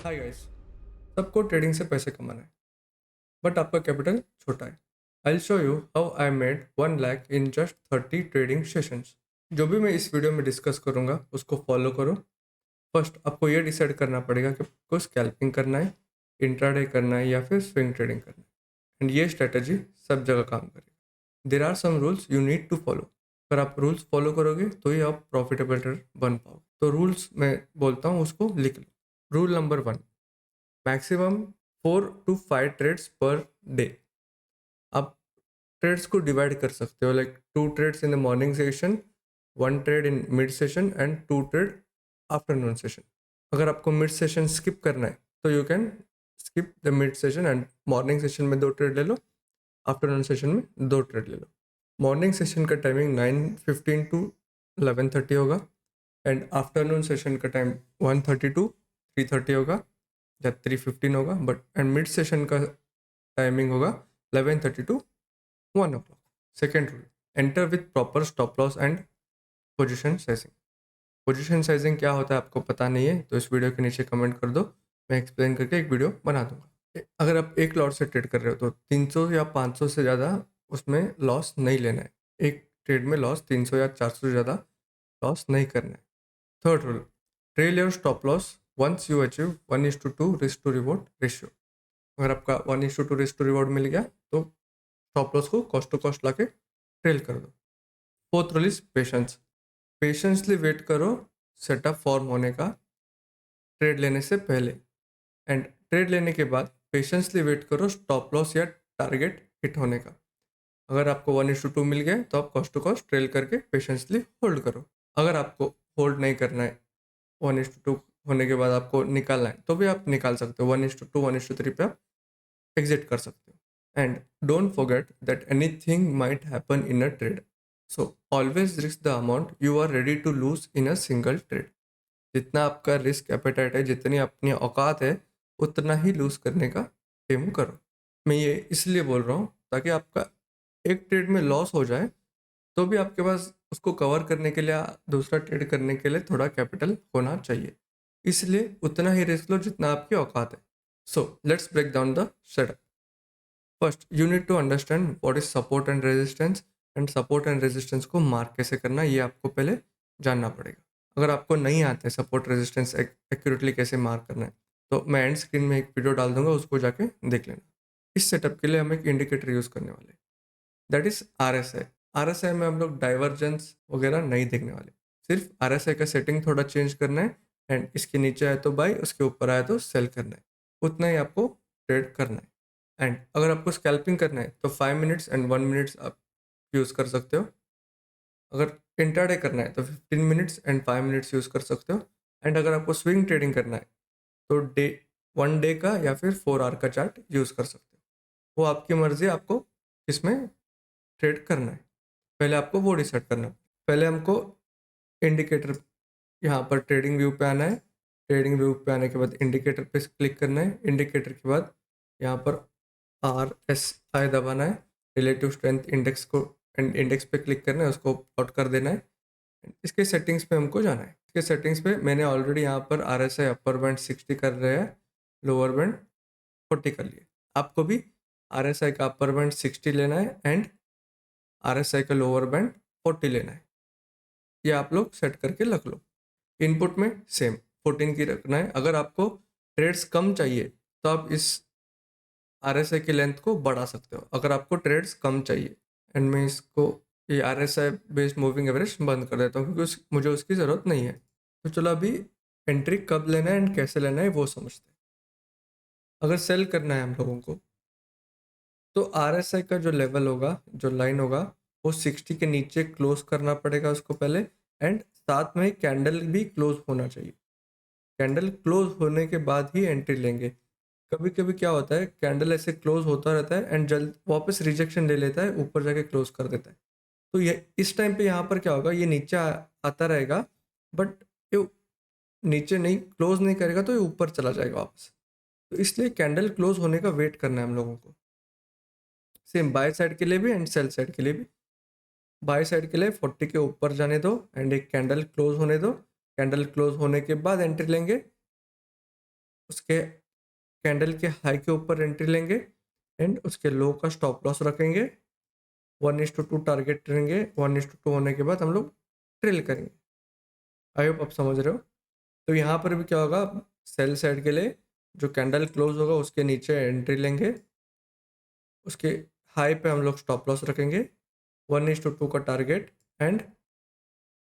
Hi guys. सबको trading से पैसे कमाना है, बट आपका कैपिटल छोटा है। I will show you how I made 1 lakh in just 30 trading sessions. जो भी मैं इस वीडियो में डिस्कस करूंगा उसको फॉलो करो। फर्स्ट आपको ये डिसाइड करना पड़ेगा कि आपको स्कैल्पिंग करना है, इंट्राडे करना है या फिर स्विंग ट्रेडिंग करना है। एंड ये स्ट्रेटजी सब जगह काम करेगा। There are some rules you need to follow. अगर आप रूल्स फॉलो करोगे तो ही आप प्रॉफिटेबल ट्रेडर बन पाओगे। तो रूल्स मैं बोलता हूँ, उसको लिख लो। Rule number 1, maximum 4 to 5 trades per day. आप ट्रेड्स को डिवाइड कर सकते हो, like 2 trades in the morning session, 1 trade in mid session and 2 trade afternoon session. अगर आपको मिड सेशन स्किप करना है तो you can skip the mid session and morning session में 2 ट्रेड ले लो, आफ्टरनून सेशन में 2 ट्रेड ले लो। मॉर्निंग सेशन का टाइमिंग 9:15 to 11:30 होगा एंड आफ्टरनून सेशन का टाइम 1:30 to 3:30 होगा या 3:15 होगा, बट एंड मिड सेशन का टाइमिंग होगा 11:30 to 1 o'clock। Second rule, enter with proper stop loss and position sizing. Position sizing क्या होता है आपको पता नहीं है तो इस वीडियो के नीचे कमेंट कर दो, मैं एक्सप्लेन करके एक वीडियो बना दूंगा। अगर आप एक लॉट से ट्रेड कर रहे हो तो 300 या 500 से ज़्यादा उसमें लॉस नहीं लेना है। एक ट्रेड में लॉस 300 या 400 से ज़्यादा लॉस नहीं करना है। Third rule, trail your stop loss once you achieve 1:2 risk to reward ratio. अगर आपका 1:2 रिस्क टू रिवॉर्ड मिल गया तो स्टॉप लॉस को कॉस्ट टू कॉस्ट ला के ट्रेल कर दो। Fourth rule is patience. Patiently wait करो सेटअप फॉर्म होने का ट्रेड लेने से पहले, एंड ट्रेड लेने के बाद पेशेंसली वेट करो स्टॉप लॉस या टारगेट हिट होने का। अगर आपको 1:2 मिल गया तो आप कॉस्ट टू कॉस्ट ट्रेल करके पेशेंसली होल्ड करो। अगर आपको होल्ड नहीं करना है, 1:2 होने के बाद आपको निकालना है तो भी आप निकाल सकते हो। 1:2 1:3 पे आप एग्जिट कर सकते हो। And don't forget that anything might happen in a trade, so always risk the amount you are ready to lose in a single trade. जितना आपका रिस्क एपेटाइट है, जितनी अपनी औकात है, उतना ही लूज करने का एम करो। मैं ये इसलिए बोल रहा हूँ ताकि आपका एक ट्रेड में लॉस हो जाए तो भी आपके पास उसको कवर करने के लिए, दूसरा ट्रेड करने के लिए थोड़ा कैपिटल होना चाहिए। इसलिए उतना ही रिस्क लो जितना आपकी औकात है। So let's break down the setup. First you need to understand what is support and resistance, and support and resistance को मार्क कैसे करना है ये आपको पहले जानना पड़ेगा। अगर आपको नहीं आता है सपोर्ट रेजिस्टेंस एक्यूरेटली कैसे मार्क करना है तो मैं एंड स्क्रीन में एक वीडियो डाल दूंगा, उसको जाके देख लेना। इस सेटअप के लिए हम एक इंडिकेटर यूज़ करने वाले, दैट इज RSI। RSI में हम लोग डाइवर्जेंस वगैरह नहीं देखने वाले, सिर्फ RSI का सेटिंग थोड़ा चेंज करना है एंड इसके नीचे आए तो बाई, उसके ऊपर आए तो सेल करना है। उतना ही आपको ट्रेड करना है। एंड अगर आपको स्कैल्पिंग करना है तो 5 मिनट्स एंड 1 मिनट्स आप यूज़ कर सकते हो। अगर इंट्राडे करना है तो 15 मिनट्स एंड 5 मिनट्स यूज़ कर सकते हो। एंड अगर आपको स्विंग ट्रेडिंग करना है तो 1 डे का या फिर 4 आवर का चार्ट यूज़ कर सकते हो। वो आपकी मर्ज़ी है आपको किसमें ट्रेड करना है, पहले आपको वो डिसाइड करना है। पहले हमको इंडिकेटर, यहाँ पर ट्रेडिंग व्यू पे आना है। ट्रेडिंग व्यू पे आने के बाद इंडिकेटर पे क्लिक करना है। इंडिकेटर के बाद यहाँ पर RSI दबाना है, रिलेटिव स्ट्रेंथ इंडेक्स को, एंड इंडेक्स पे क्लिक करना है, उसको प्लॉट कर देना है। इसके सेटिंग्स पे हमको जाना है। इसके सेटिंग्स पे मैंने ऑलरेडी यहाँ पर RSI अपर बैंड 60 कर रहे हैं, लोअर बैंड 40 कर लिए। आपको भी RSI का अपर बैंड 60 लेना है एंड RSI का लोअर बैंड 40 लेना है। ये आप लोग सेट करके रख लो। इनपुट में सेम 14 की रखना है। अगर आपको ट्रेड्स कम चाहिए तो आप इस RSI की लेंथ को बढ़ा सकते हो, अगर आपको ट्रेड्स कम चाहिए। एंड मैं इसको ये RSI बेस्ड मूविंग एवरेज बंद कर देता हूँ क्योंकि मुझे उसकी ज़रूरत नहीं है। तो चलो अभी एंट्री कब लेना है एंड कैसे लेना है वो समझते हैं। अगर सेल करना है हम लोगों को तो RSI का जो लेवल होगा, जो लाइन होगा, वो 60 के नीचे क्लोज करना पड़ेगा उसको पहले। एंड साथ में कैंडल भी क्लोज होना चाहिए। कैंडल क्लोज होने के बाद ही एंट्री लेंगे। कभी कभी क्या होता है, कैंडल ऐसे क्लोज होता रहता है एंड जल्द वापस रिजेक्शन ले लेता है, ऊपर जाके क्लोज कर देता है। तो ये इस टाइम पे यहाँ पर क्या होगा, ये नीचे आता रहेगा, बट ये नीचे नहीं क्लोज नहीं करेगा तो ये ऊपर चला जाएगा वापस। तो इसलिए कैंडल क्लोज होने का वेट करना है हम लोगों को। सेम बाय साइड के लिए भी एंड सेल साइड के लिए भी। बाय साइड के लिए 40 के ऊपर जाने दो एंड एक कैंडल क्लोज होने दो। कैंडल क्लोज होने के बाद एंट्री लेंगे। उसके कैंडल के हाई के ऊपर एंट्री लेंगे एंड उसके लो का स्टॉप लॉस रखेंगे। 1:2 टारगेट रहेंगे। 1:2 होने के बाद हम लोग ट्रेल करेंगे। आई होप आप समझ रहे हो। तो यहाँ पर भी क्या होगा, सेल साइड के लिए जो कैंडल क्लोज होगा उसके नीचे एंट्री लेंगे, उसके हाई पे हम लोग स्टॉप लॉस रखेंगे, 1:2 का टारगेट एंड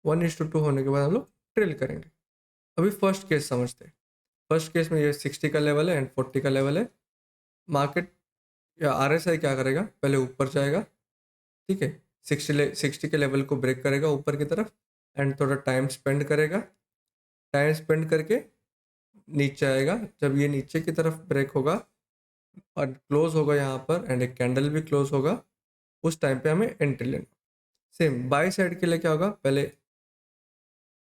1:2 होने के बाद हम लोग ट्रेल करेंगे। अभी फर्स्ट केस समझते हैं। फर्स्ट केस में ये 60 का लेवल है एंड 40 का लेवल है। मार्केट या RSI क्या करेगा, पहले ऊपर जाएगा, ठीक है, 60 के लेवल को ब्रेक करेगा ऊपर की तरफ एंड थोड़ा टाइम स्पेंड करेगा। टाइम स्पेंड करके नीचे आएगा। जब ये नीचे की तरफ ब्रेक होगा और क्लोज होगा यहाँ पर एंड एक कैंडल भी क्लोज होगा, उस टाइम पे हमें एंट्री लेना। सेम बाई साइड के लिए क्या होगा, पहले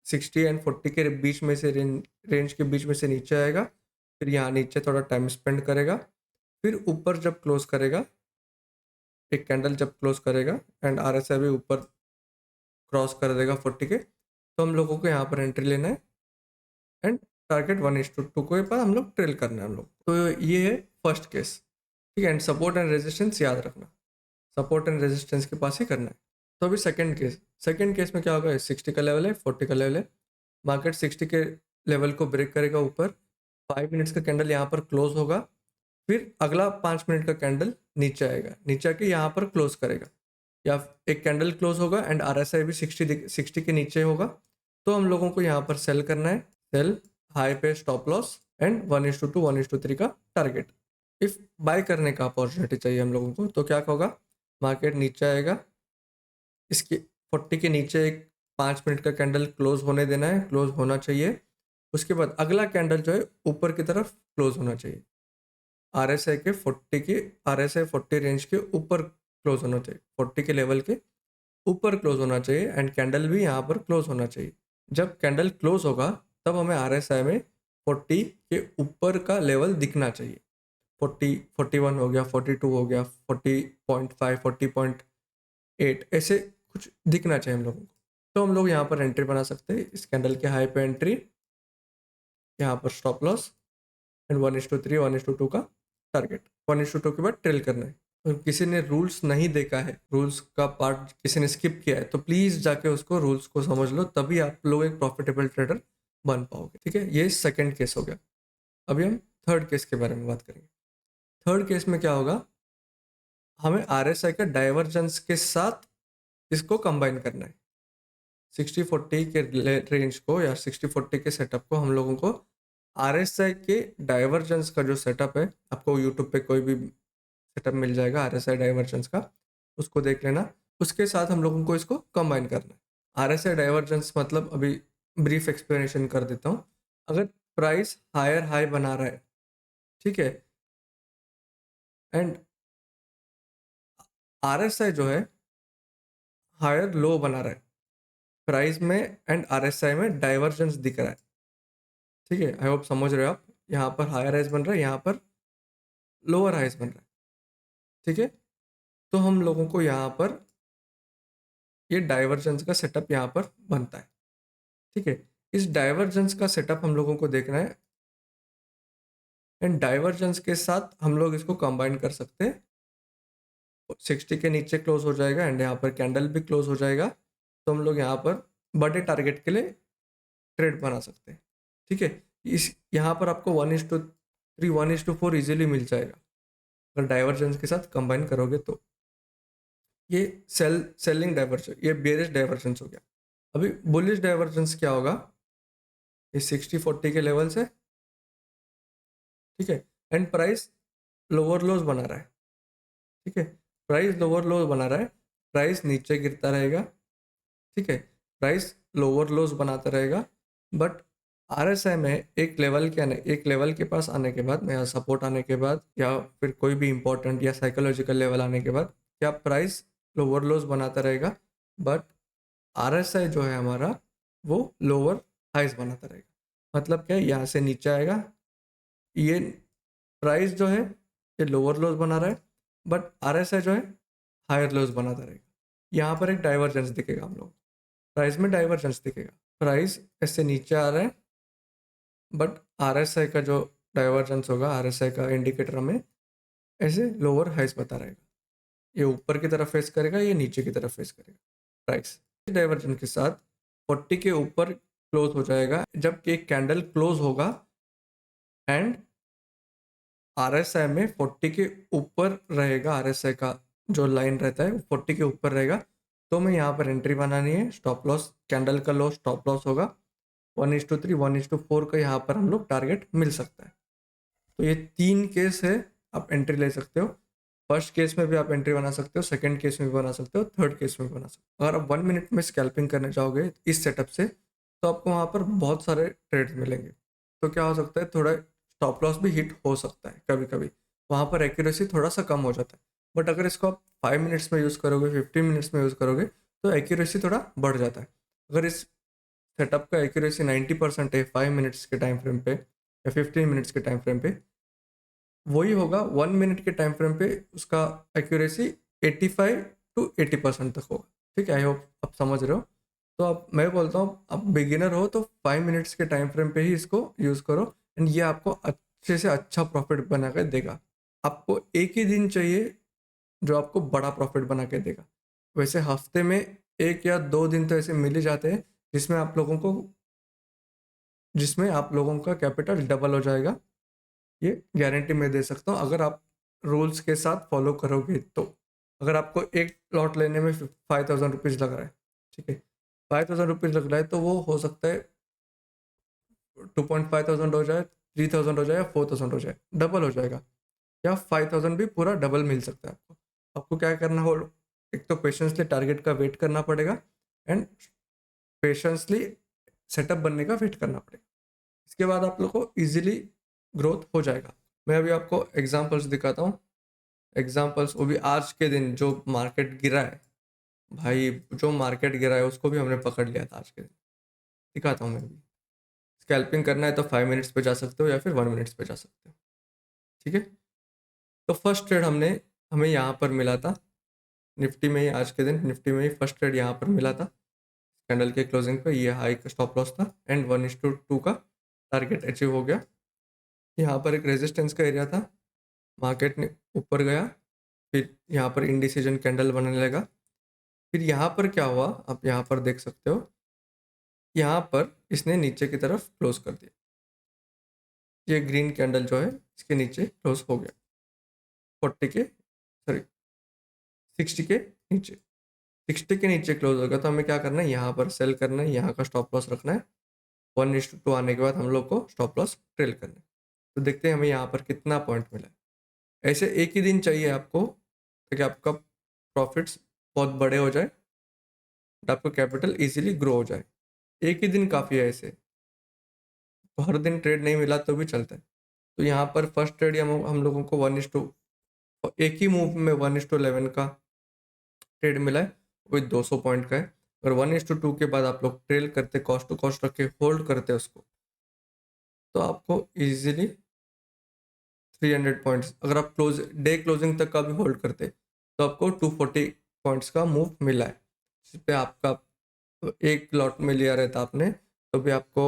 60 एंड 40 के बीच में से रेंज के बीच में से नीचे आएगा, फिर यहाँ नीचे थोड़ा टाइम स्पेंड करेगा, फिर ऊपर जब क्लोज करेगा, एक कैंडल जब क्लोज करेगा एंड RSI भी ऊपर क्रॉस कर देगा 40 के, तो हम लोगों को यहाँ पर एंट्री लेना है एंड टारगेट 1:2 के बाद हम लोग ट्रेल करना है हम लोग। तो ये है फर्स्ट केस, ठीक है। एंड सपोर्ट एंड रेजिस्टेंस याद रखना, सपोर्ट एंड रेजिस्टेंस के पास ही करना है। तो अभी सेकंड केस में क्या होगा, 60 का लेवल है, 40 का लेवल है। मार्केट 60 के लेवल को ब्रेक करेगा ऊपर, 5 मिनट्स का कैंडल यहाँ पर क्लोज होगा, फिर अगला 5 मिनट का कैंडल नीचे आएगा, नीचे आके यहाँ पर क्लोज करेगा, या एक कैंडल क्लोज होगा एंड RSI भी 60 के नीचे होगा। तो हम लोगों को यहाँ पर सेल करना है, सेल हाई पे स्टॉप लॉस एंड 1:2 1:3 का टारगेट। इफ बाय करने का अपॉर्चुनिटी चाहिए हम लोगों को, तो क्या होगा, मार्केट नीचे आएगा, इसके 40 के नीचे एक 5 मिनट का कैंडल क्लोज होने देना है, क्लोज होना चाहिए। उसके बाद अगला कैंडल जो है ऊपर की तरफ क्लोज होना चाहिए, RSI के 40 की RSI 40 रेंज के ऊपर क्लोज होना चाहिए, 40 के लेवल के ऊपर क्लोज होना चाहिए एंड कैंडल भी यहाँ पर क्लोज होना चाहिए। जब कैंडल क्लोज होगा तब हमें RSI में 40 के ऊपर का लेवल दिखना चाहिए। 40 41 हो गया, 42 हो गया, 40.5 40.8 ऐसे कुछ दिखना चाहिए हम लोगों को। तो हम लोग यहाँ पर एंट्री बना सकते हैं, इस कैंडल के हाई पे एंट्री, यहाँ पर स्टॉप लॉस एंड 1:3 1:2 का टारगेट। 1:2 के बाद ट्रेल करना है। तो किसी ने रूल्स नहीं देखा है, रूल्स का पार्ट किसी ने स्किप किया है, तो प्लीज़ जाके उसको रूल्स को समझ लो, तभी आप लोग एक प्रॉफिटेबल ट्रेडर बन पाओगे, ठीक है। ये सेकंड केस हो गया। अभी हम थर्ड केस के बारे में बात करेंगे। थर्ड केस में क्या होगा, हमें RSI का डाइवर्जेंस के साथ इसको कंबाइन करना है। 60-40 के रेंज को या 60-40 के सेटअप को हम लोगों को RSI के डाइवर्जेंस का जो सेटअप है, आपको यूट्यूब पे कोई भी सेटअप मिल जाएगा RSI डाइवर्जेंस का, उसको देख लेना। उसके साथ हम लोगों को इसको कंबाइन करना है। RSI डाइवर्जेंस मतलब अभी ब्रीफ एक्सप्लेनेशन कर देता हूँ। अगर प्राइस हायर हाई बना रहा है, ठीक है, एंड RSI जो है हायर लो बना रहा है, प्राइस में एंड RSI में डाइवर्जेंस दिख रहा है, ठीक है। आई होप समझ रहे हो आप। यहाँ पर हायर हाइज बन रहा है, यहाँ पर लोअर हाइज बन रहा है, ठीक है। तो हम लोगों को यहाँ पर ये डाइवर्जेंस का सेटअप यहाँ पर बनता है, ठीक है। इस डाइवर्जेंस का सेटअप हम लोगों को देखना है एंड डाइवर्जेंस के साथ हम लोग इसको कंबाइन कर सकते हैं। 60 के नीचे क्लोज हो जाएगा एंड यहाँ पर कैंडल भी क्लोज हो जाएगा, तो हम लोग यहाँ पर बड़े टारगेट के लिए ट्रेड बना सकते हैं, ठीक है। इस यहाँ पर आपको 1:3 1:4 इजीली मिल जाएगा अगर डाइवर्जेंस के साथ कंबाइन करोगे तो। ये सेलिंग डाइवर्जेंस, ये बेरिश डाइवर्जेंस हो गया। अभी बुलिश डाइवर्जेंस क्या होगा, ये 60-40 के लेवल से, ठीक है, एंड प्राइस लोअर लोज बना रहा है, ठीक है। प्राइस लोअर लो बना रहा है, प्राइस नीचे गिरता रहेगा, ठीक है, प्राइस लोअर लोज बनाता रहेगा, बट RSI में एक लेवल के पास आने के बाद या सपोर्ट आने के बाद या फिर कोई भी इंपॉर्टेंट या साइकोलॉजिकल लेवल आने के बाद क्या प्राइस लोअर लोज बनाता रहेगा, बट RSI जो है हमारा वो लोअर हाइज बनाता रहेगा। मतलब क्या है, यहाँ से नीचे आएगा, ये प्राइस जो है ये लोअर लोज बना रहा है, बट RSI जो है हायर लोज बनाता रहेगा। यहाँ पर एक डाइवर्जेंस दिखेगा, हम लोग प्राइस में डाइवर्जेंस दिखेगा, प्राइस ऐसे नीचे आ रहा है, बट RSI का जो डाइवर्जेंस होगा RSI का इंडिकेटर हमें ऐसे लोअर हाइस बता रहेगा, ये ऊपर की तरफ फेस करेगा, ये नीचे की तरफ फेस करेगा प्राइस। डाइवर्जन के साथ 40 के ऊपर क्लोज हो जाएगा जब एक कैंडल क्लोज होगा एंड RSI में 40 के ऊपर रहेगा, RSI का जो लाइन रहता है वो 40 के ऊपर रहेगा, तो मैं यहाँ पर एंट्री बनानी है। स्टॉप लॉस कैंडल का लो स्टॉप लॉस होगा 1:3 1:4 का, यहाँ पर हम लोग टारगेट मिल सकता है। तो ये 3 केस है, आप एंट्री ले सकते हो। फर्स्ट केस में भी आप एंट्री बना सकते हो, सेकंड केस में भी बना सकते हो, थर्ड केस में भी बना सकते हो। अगर आप 1 मिनट में स्कैल्पिंग करने जाओगे इस सेटअप से तो आपको वहाँ पर बहुत सारे ट्रेड्स मिलेंगे। तो क्या हो सकता है, थोड़ा स्टॉप लॉस भी हिट हो सकता है कभी कभी, वहाँ पर एक्यूरेसी थोड़ा सा कम हो जाता है। बट अगर इसको आप 5 मिनट्स में यूज़ करोगे, 15 मिनट्स में यूज़ करोगे तो एक्यूरेसी थोड़ा बढ़ जाता है। अगर इस सेटअप का एक्यूरेसी 90% है 5 मिनट्स के टाइम फ्रेम पे या 15 मिनट्स के टाइम फ्रेम पे, वही होगा 1 मिनट के टाइम फ्रेम पे उसका एक्यूरेसी 85 to 80% तक होगा। ठीक है, आई होप आप समझ रहे हो। तो अब मैं बोलता हूँ आप बिगिनर हो तो 5 मिनट्स के टाइम फ्रेम पे ही इसको यूज़ करो एंड ये आपको अच्छे से अच्छा प्रॉफिट बना कर देगा। आपको एक ही दिन चाहिए जो आपको बड़ा प्रॉफिट बना के देगा। वैसे हफ्ते में 1 या 2 दिन तो ऐसे मिल ही जाते हैं जिसमें आप लोगों का कैपिटल डबल हो जाएगा। ये गारंटी मैं दे सकता हूँ अगर आप रूल्स के साथ फॉलो करोगे तो। अगर आपको एक लॉट लेने में 5,000 रुपीज़ लग रहा है, ठीक है, 5,000 रुपीज़ लग रहा है तो वो हो सकता है 2,500 हो जाए, 3,000 हो जाए या 4,000 हो जाए, डबल हो जाएगा। या 5,000 भी पूरा डबल मिल सकता है आपको। आपको क्या करना हो, एक तो पेशेंसली टारगेट का वेट करना पड़ेगा एंड पेशेंसली सेटअप बनने का वेट करना पड़ेगा। इसके बाद आप लोग को इजीली ग्रोथ हो जाएगा। मैं अभी आपको एग्जांपल्स दिखाता हूँ। एग्जांपल्स वो भी आज के दिन जो मार्केट गिरा है, भाई जो मार्केट गिरा है उसको भी हमने पकड़ लिया था आज के दिन। दिखाता हूँ मैं अभी। स्कैल्पिंग करना है तो 5 मिनट्स पे जा सकते हो या फिर 1 मिनट्स पे जा सकते हो। ठीक है, तो फर्स्ट ट्रेड हमें यहाँ पर मिला था निफ्टी में ही। आज के दिन निफ्टी में ही फर्स्ट ट्रेड यहाँ पर मिला था। कैंडल के क्लोजिंग पे ये हाई का स्टॉप लॉस था एंड 1:2 का टारगेट अचीव हो गया। यहाँ पर एक रेजिस्टेंस का एरिया था, मार्केट ने ऊपर गया, फिर यहाँ पर इंडिसीजन कैंडल बनने लगा। फिर यहाँ पर क्या हुआ आप यहाँ पर देख सकते हो, यहाँ पर इसने नीचे की तरफ क्लोज कर दिया। ये ग्रीन कैंडल जो है इसके नीचे क्लोज हो गया 60 के नीचे। 60 के नीचे क्लोज होगा तो हमें क्या करना है, यहाँ पर सेल करना है, यहाँ का स्टॉप लॉस रखना है। 1:2 आने के बाद हम लोग को स्टॉप लॉस ट्रेल करना है। तो देखते हैं हमें यहाँ पर कितना पॉइंट मिला है। ऐसे एक ही दिन चाहिए आपको ताकि आपका प्रॉफिट्स बहुत बड़े हो जाए, आपका कैपिटल इजीली ग्रो हो जाए। एक ही दिन काफ़ी है ऐसे, तो हर दिन ट्रेड नहीं मिला तो भी चलता है। तो यहाँ पर फर्स्ट ट्रेड हम लोगों को 1:2 एक ही मूव में 1:11 का ट्रेड मिला है, वो 200 पॉइंट का है। और 1:2 के बाद आप लोग ट्रेल करते, कॉस्ट टू कॉस्ट रख के होल्ड करते उसको, तो आपको इजीली 300 पॉइंट्स, अगर आप डे क्लोजिंग तक का भी होल्ड करते तो आपको 240 पॉइंट्स का मूव मिला है। जिस पे आपका एक लॉट में लिया रहता आपने तो भी आपको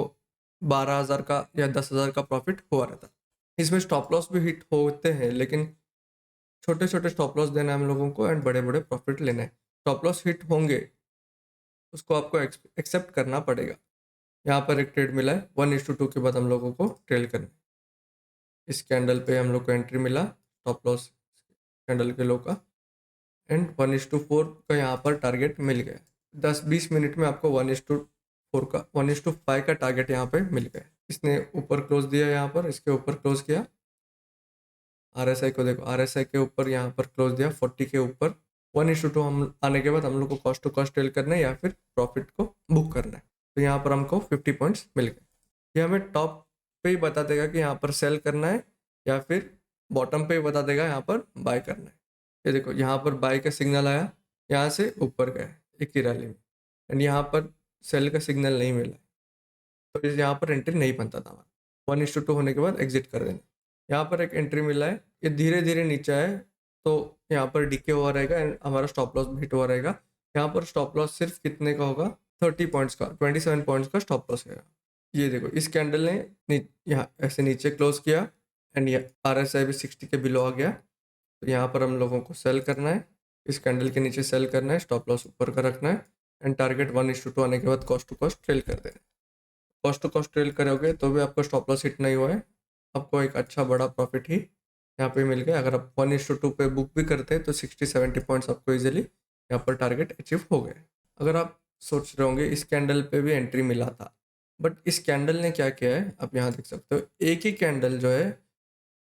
12,000 का या 10,000 का प्रॉफिट हुआ रहता। इसमें स्टॉप लॉस भी हिट होते हैं लेकिन छोटे छोटे स्टॉप लॉस देना है हम लोगों को एंड बड़े बड़े प्रॉफिट लेना है। स्टॉप लॉस हिट होंगे, उसको आपको एक्सेप्ट करना पड़ेगा। यहाँ पर एक ट्रेड मिला है 1:2 के बाद हम लोगों को ट्रेल करना है। इस कैंडल पे हम लोग को एंट्री मिला, स्टॉप लॉस कैंडल के लो का, एंड 1:4 का यहाँ पर टारगेट मिल गया। 10-20 मिनट में आपको 1:4 का 1:5 का टारगेट यहाँ पे मिल गया। इसने ऊपर क्लोज दिया, यहाँ पर इसके ऊपर क्लोज किया। RSI को देखो, RSI के ऊपर यहाँ पर क्लोज दिया 40 के ऊपर। 1:2 हम आने के बाद हम लोग को कॉस्ट टू कॉस्ट ट्रेल करना है या फिर प्रॉफिट को बुक करना है। तो यहाँ पर हमको 50 पॉइंट्स मिल गए। ये हमें टॉप पे ही बता देगा कि यहाँ पर सेल करना है या फिर बॉटम पे ही बता देगा यहाँ पर बाय करना है। ये देखो यहाँ पर बाय का सिग्नल आया, यहाँ से ऊपर गया एक ही रैली में, एंड यहाँ पर सेल का सिग्नल नहीं मिला, तो यहाँ पर एंट्री नहीं बनता था हमारा। 1:2 होने के बाद एग्जिट कर देना। यहाँ पर एक एंट्री मिला है, ये धीरे धीरे नीचे है तो यहाँ पर डीके हुआ रहेगा एंड हमारा स्टॉप लॉस हिट हुआ रहेगा। यहाँ पर स्टॉप लॉस सिर्फ कितने का होगा, 30 पॉइंट्स का, 27 पॉइंट्स का स्टॉप लॉस है। ये देखो इस कैंडल ने यहाँ ऐसे नीचे क्लोज किया एंड ये RSI भी 60 के बिलो आ गया, तो यहाँ पर हम लोगों को सेल करना है, इस कैंडल के नीचे सेल करना है, स्टॉप लॉस ऊपर का रखना है एंड टारगेट 1:2 आने के बाद कॉस्ट टू कॉस्ट ट्रेल कर देना है। कॉस्ट टू कॉस्ट ट्रेल करोगे तो भी आपको स्टॉप लॉस हिट नहीं हुआ है, आपको एक अच्छा बड़ा प्रॉफिट ही यहाँ पे मिल गया। अगर आप 1:2 पे बुक भी करते हैं तो 60-70 पॉइंट्स आपको इजीली यहाँ पर टारगेट अचीव हो गए। अगर आप सोच रहे होंगे इस कैंडल पे भी एंट्री मिला था, बट इस कैंडल ने क्या किया है आप यहाँ देख सकते हो, एक ही कैंडल जो है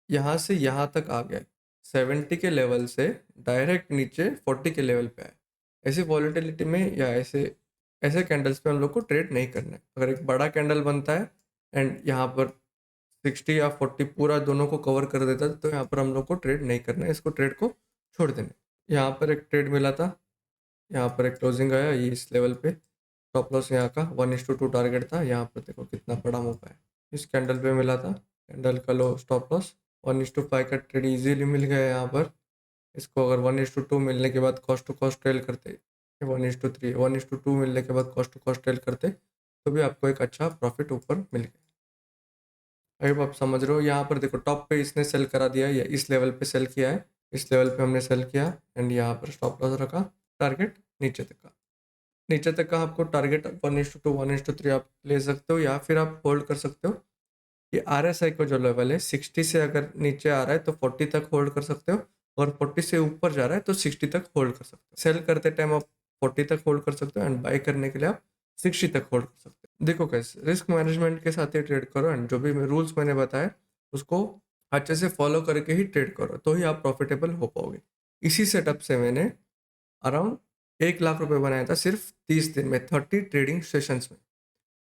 यहाँ से यहाँ तक आ गया, 70 के लेवल से डायरेक्ट नीचे 40 के लेवल पे आए। ऐसी वॉलेटिलिटी में या ऐसे ऐसे कैंडल्स पे हम लोग को ट्रेड नहीं करना है। अगर एक बड़ा कैंडल बनता है एंड यहाँ पर 60 या 40 पूरा दोनों को कवर कर देता है तो यहाँ पर हम लोग को ट्रेड नहीं करना है, इसको ट्रेड को छोड़ देना है। यहाँ पर एक ट्रेड मिला था, यहाँ पर एक क्लोजिंग आया ये इस लेवल पे, स्टॉप लॉस यहाँ का 1:2 टारगेट था, यहाँ पर देखो कितना बड़ा मूव है, इस कैंडल पे मिला था, कैंडल का लो स्टॉप लॉस 1:5 का ट्रेड इजीली मिल गया यहाँ पर। इसको अगर 1:2 मिलने के बाद कॉस्ट टू कॉस्ट ट्रेल करते, 1:3 1:2 मिलने के बाद कॉस्ट टू कॉस्ट ट्रेल करते तो भी आपको एक अच्छा प्रॉफिट ऊपर मिल गया। अगर आप समझ रहे हो, यहाँ पर देखो टॉप पे इसने सेल करा दिया या इस लेवल पे सेल किया है, इस लेवल पे हमने सेल किया एंड यहाँ पर स्टॉप लॉस रखा, टारगेट नीचे तक का, नीचे तक का आपको टारगेट 1:2 1:3 आप ले सकते हो या फिर आप होल्ड कर सकते हो। ये RSI का जो लेवल है 60 से अगर नीचे आ रहा है तो 40 तक होल्ड कर सकते हो, और 40 से ऊपर जा रहा है तो 60 तक होल्ड कर सकते हो। सेल करते टाइम आप 40 तक होल्ड कर सकते हो एंड बाय करने के लिए आप 60 तक होल्ड कर सकते हो। देखो कैसे रिस्क मैनेजमेंट के साथ ही ट्रेड करो एंड जो भी रूल्स मैंने बताए उसको अच्छे से फॉलो करके ही ट्रेड करो, तो ही आप प्रॉफिटेबल हो पाओगे। इसी सेटअप से मैंने अराउंड 1 लाख रुपए बनाया था सिर्फ 30 दिन में, 30 ट्रेडिंग सेशंस में।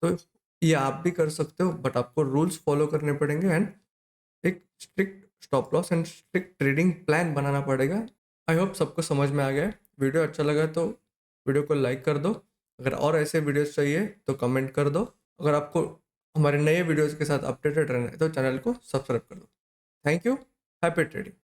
तो ये आप भी कर सकते हो, बट आपको रूल्स फॉलो करने पड़ेंगे एंड एक strict stop loss and strict trading plan बनाना पड़ेगा। आई होप सबको समझ में आ गया है। वीडियो अच्छा लगा तो वीडियो को लाइक कर दो, अगर और ऐसे वीडियोस चाहिए तो कमेंट कर दो, अगर आपको हमारे नए वीडियोस के साथ अपडेटेड रहना है तो चैनल को सब्सक्राइब कर दो। Thank you, happy trading.